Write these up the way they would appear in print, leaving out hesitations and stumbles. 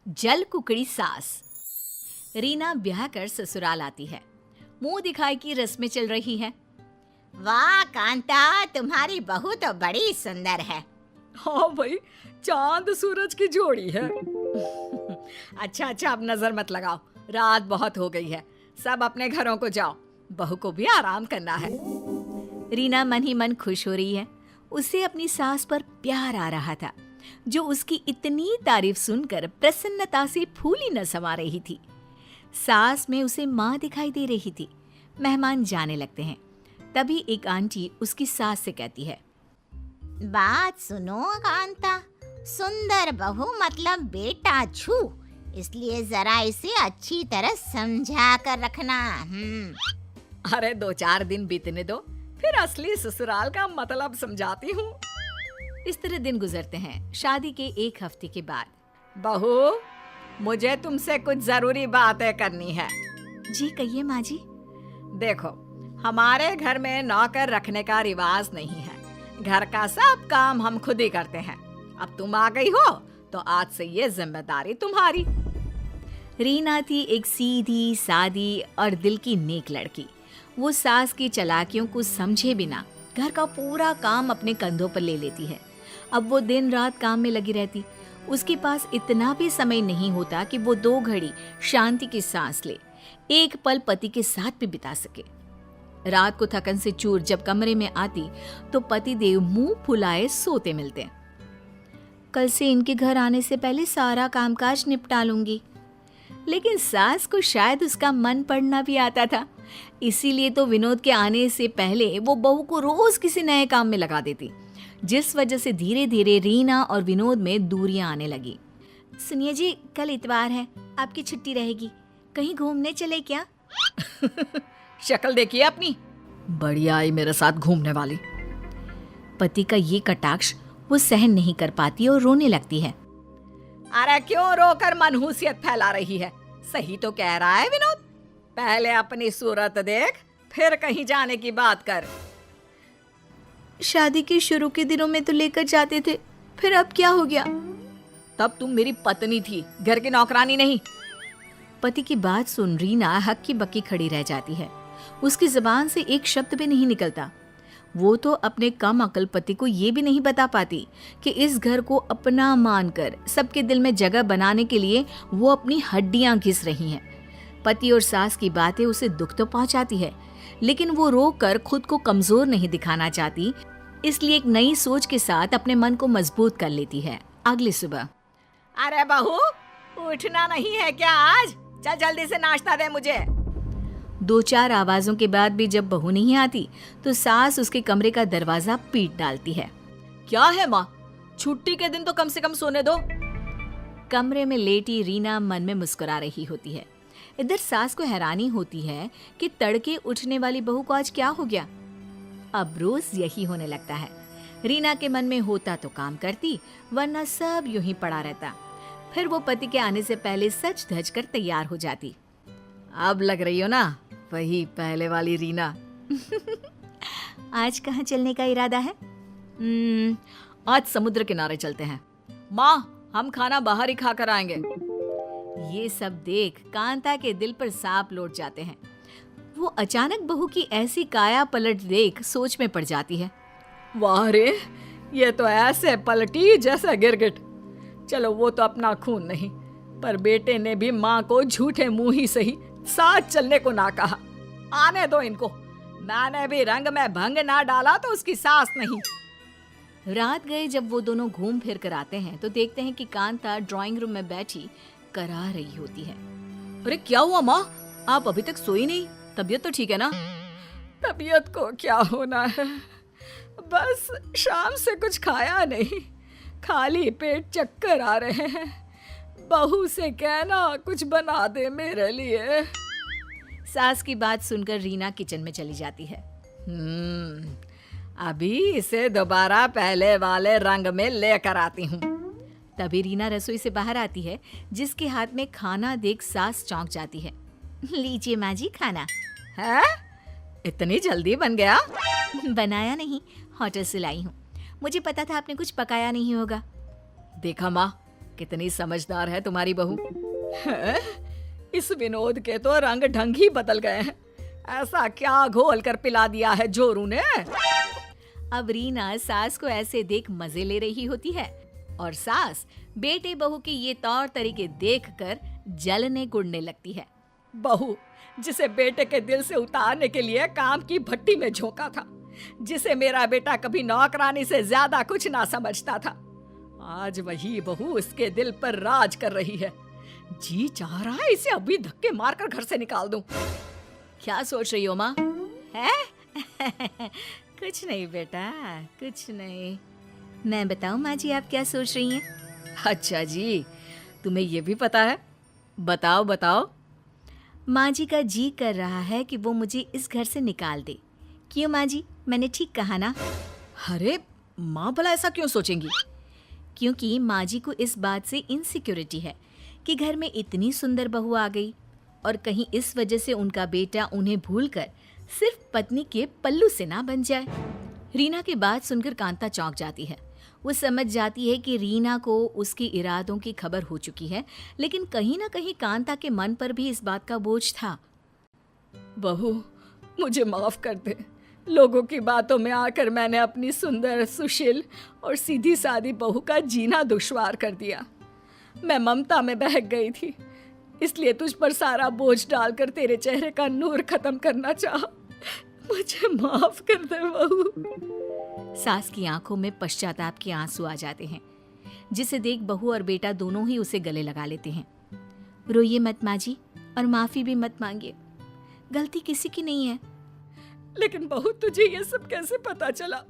जल कुकड़ी सास। रीना ब्याह कर ससुराल आती है। मुंह दिखाई की रस्में चल रही है। वाह कांता, तुम्हारी बहू तो बड़ी सुंदर है। हाँ भाई, चांद सूरज की जोड़ी है। अच्छा, अब नजर मत लगाओ, रात बहुत हो गई है। सब अपने घरों को जाओ, बहू को भी आराम करना है। रीना मन ही मन खुश हो रही है। उसे अपनी सास पर प्यार आ रहा था, जो उसकी इतनी तारीफ सुनकर प्रसन्नता से फूली न समा रही थी। सास में उसे माँ दिखाई दे रही थी। मेहमान जाने लगते हैं। तभी एक आंटी उसकी सास से कहती है, बात सुनो कांता, सुंदर बहू मतलब बेटा छू, इसलिए जरा इसे अच्छी तरह समझा कर रखना। अरे 2-4 दिन बीतने दो, फिर असली ससुराल का मतलब समझाती हूँ। इस तरह दिन गुजरते हैं। शादी के 1 हफ्ते के बाद, बहू, मुझे तुमसे कुछ जरूरी बातें करनी है। जी कहिए माँ जी। देखो, हमारे घर में नौकर रखने का रिवाज नहीं है। घर का सब काम हम खुद ही करते हैं। अब तुम आ गई हो तो आज से ये जिम्मेदारी तुम्हारी। रीना थी एक सीधी सादी और दिल की नेक लड़की। वो सास की चालाकियों को समझे बिना घर का पूरा काम अपने कंधों पर ले लेती है। अब वो दिन रात काम में लगी रहती। उसके पास इतना भी समय नहीं होता कि वो 2 घड़ी शांति की सांस ले, एक पल पति के साथ भी बिता सके। रात को थकन से चूर जब कमरे में आती तो पति देव मुंह फुलाए सोते मिलते। कल से इनके घर आने से पहले सारा कामकाज निपटा लूंगी। लेकिन सास को शायद उसका मन पड़ना भी आता था। इसीलिए तो विनोद के आने से पहले वो बहू को रोज किसी नए काम में लगा देती, जिस वजह से धीरे धीरे रीना और विनोद में दूरियां आने लगी। सुनिए जी, कल इतवार है, आपकी छुट्टी रहेगी, कहीं घूमने चले क्या? शक्ल देखिए अपनी, बढ़िया आई मेरे साथ घूमने वाली। पति का ये कटाक्ष वो सहन नहीं कर पाती और रोने लगती है। अरे क्यों रोकर मनहूसियत फैला रही है? सही तो कह रहा है विनोद, पहले अपनी सूरत देख, फिर कहीं जाने की बात कर। शादी के शुरू के दिनों में तो लेकर जाते थे, फिर अब क्या हो गया? तब तुम मेरी पत्नी थी, घर की नौकरानी नहीं। पति की बात सुन रीना हक्की बक्की खड़ी रह जाती है। उसकी जुबान से एक शब्द भी नहीं निकलता। वो तो अपने कम अकल पति को ये भी नहीं बता पाती कि इस घर को अपना मानकर सबके दिल में जगह बनाने के लिए वो अपनी हड्डियां घिस रही हैं। पति और सास की बातें उसे दुख तो पहुंचाती है, लेकिन वो रोकर खुद को कमजोर नहीं दिखाना चाहती, इसलिए एक नई सोच के साथ अपने मन को मजबूत कर लेती है। अगली सुबह, अरे बहू, उठना नहीं है क्या आज? चल जल्दी से नाश्ता दे मुझे। 2-4 आवाजों के बाद भी जब बहू नहीं आती तो सास उसके कमरे का दरवाजा पीट डालती है। क्या है माँ, छुट्टी के दिन तो कम से कम सोने दो। कमरे में लेटी रीना मन में मुस्कुरा रही होती है। इधर सास को हैरानी होती है कि तड़के उठने वाली बहू को आज क्या हो गया। अब रोज यही होने लगता है। रीना के मन में होता तो काम करती, वरना सब यूं ही पड़ा रहता। फिर वो पति के आने से पहले सज धज कर तैयार हो जाती। अब लग रही हो ना वही पहले वाली रीना। आज कहाँ चलने का इरादा है? आज समुद्र किनारे चलते हैं। माँ, हम खाना बाहर ही खा कर आएंगे। ये सब देख कांता के दिल पर सांप लौट जाते हैं। वो अचानक बहू की ऐसी काया पलट देख सोच में पड़ जाती है। वाह रे, ये तो ऐसे पलटी जैसा गिरगिट। चलो, वो तो अपना खून नहीं, पर बेटे ने भी माँ को झूठे मुंह ही सही साथ चलने को ना कहा। आने दो इनको, मैंने भी रंग में भंग ना डाला तो उसकी सास नहीं। रात गए जब वो दोनों घूम फिर कर आते हैं तो देखते हैं कि कांता ड्राइंग रूम में बैठी करा रही होती है। अरे क्या हुआ माँ, आप अभी तक सोई नहीं? तबीयत तो ठीक है ना? तबीयत को क्या होना है, बस शाम से कुछ खाया नहीं, खाली पेट चक्कर आ रहे हैं। बहू से कहना कुछ बना दे मेरे लिए। सास की बात सुनकर रीना किचन में चली जाती है। अभी इसे दोबारा पहले वाले रंग में लेकर आती हूँ। तभी रीना रसोई से बाहर आती है, जिसके हाथ में खाना देख सास चौंक जाती है। लीजिए माँ जी खाना। है? इतनी जल्दी बन गया? बनाया नहीं, होटल से लाई हूँ। मुझे पता था आपने कुछ पकाया नहीं होगा। देखा माँ, कितनी समझदार है तुम्हारी बहू। हैं? इस विनोद के तो रंग ढंग ही बदल गए हैं। ऐसा क्या घोल कर पिला दिया है जोरू ने? अब रीना सास को ऐसे देख मजे ले रही होती है और सास बेटे बहू के ये तौर तरीके देखकर जलने गुड़ने लगती है। बहू जिसे बेटे के दिल से उतारने के लिए काम की भट्टी में झोंका था, जिसे मेरा बेटा कभी नौकरानी से ज्यादा कुछ ना समझता था, आज वही बहू उसके दिल पर राज कर रही है। जी चाह रहा है इसे अभी धक्के मारकर घर से निकाल दूं। क्या सोच रही हो माँ? है? कुछ नहीं बेटा, कुछ नहीं। मैं बताऊं माँ जी आप क्या सोच रही हैं? अच्छा जी, तुम्हें ये भी पता है? बताओ बताओ। माँ जी का जी कर रहा है कि वो मुझे इस घर से निकाल दे। क्यों माँ जी, मैंने ठीक कहा ना? अरे माँ भला ऐसा क्यों सोचेंगी? क्योंकि माँ जी को इस बात से इनसिक्योरिटी है कि घर में इतनी सुंदर बहू आ गई और कहीं इस वजह से उनका बेटा उन्हें भूलकर सिर्फ पत्नी के पल्लू से ना बन जाए। रीना की बात सुनकर कांता चौंक जाती है। वो समझ जाती है कि रीना को उसके इरादों की खबर हो चुकी है, लेकिन कहीं ना कहीं कांता के मन पर भी इस बात का बोझ था। बहू मुझे माफ कर दे। लोगों की बातों में आकर मैंने अपनी सुंदर, सुशील और सीधी सादी बहू का जीना दुश्वार कर दिया। मैं ममता में बहक गई थी, इसलिए तुझ पर सारा बोझ डालकर तेरे चेहरे का नूर खत्म करना चाहा। मुझे माफ कर दे बहू। सास की आंखों में पश्चाताप के आंसू आ जाते हैं, जिसे देख बहू और बेटा दोनों ही उसे गले लगा लेते हैं। रोइए मत माँ जी और माफी भी मत मांगिए, गलती किसी की नहीं है। लेकिन बहू तुझे ये सब कैसे पता चला?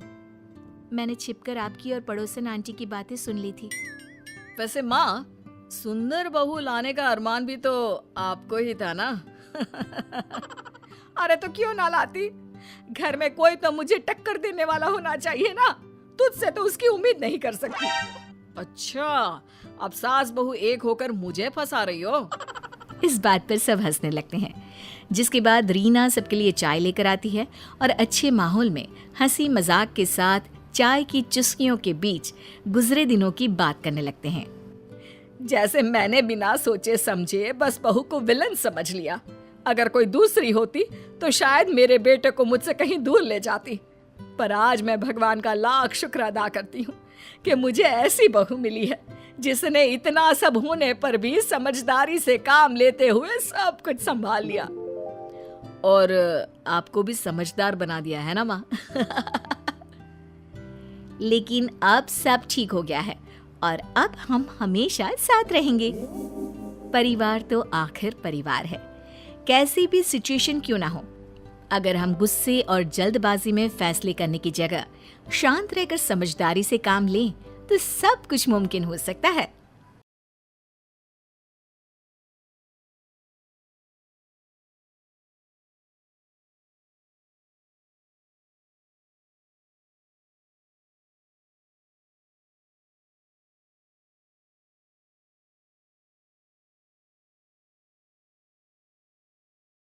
मैंने छिपकर आपकी और पड़ोसन आंटी की बातें सुन ली थी। वैसे माँ, सुंदर बहू लाने का अरमान भी तो आपको ही था ना? अरे तो क्यों ना लाती? घर में कोई तो मुझे टक्कर देने वाला होना चाहिए ना। तुझसे तो उसकी उम्मीद नहीं कर सकती। अच्छा, अब सास बहू एक होकर मुझे फंसा रही हो? इस बात पर सब हंसने लगते हैं, जिसके बाद रीना सबके लिए चाय लेकर आती है और अच्छे माहौल में हंसी मजाक के साथ चाय की चुस्कियों के बीच गुजरे दिनों की बात करने लगते हैं। जैसे मैंने बिना सोचे समझे बस बहू को विलन समझ लिया। अगर कोई दूसरी होती तो शायद मेरे बेटे को मुझसे कहीं दूर ले जाती। पर आज मैं भगवान का लाख शुक्र अदा करती हूँ कि मुझे ऐसी बहू मिली है जिसने इतना सब होने पर भी समझदारी से काम लेते हुए सब कुछ संभाल लिया। और आपको भी समझदार बना दिया है ना माँ? लेकिन अब सब ठीक हो गया है और अब हम हमेशा साथ रहेंगे। परिवार तो आखिर परिवार है, कैसी भी सिचुएशन क्यों ना हो। अगर हम गुस्से और जल्दबाजी में फैसले करने की जगह शांत रहकर समझदारी से काम लें तो सब कुछ मुमकिन हो सकता है।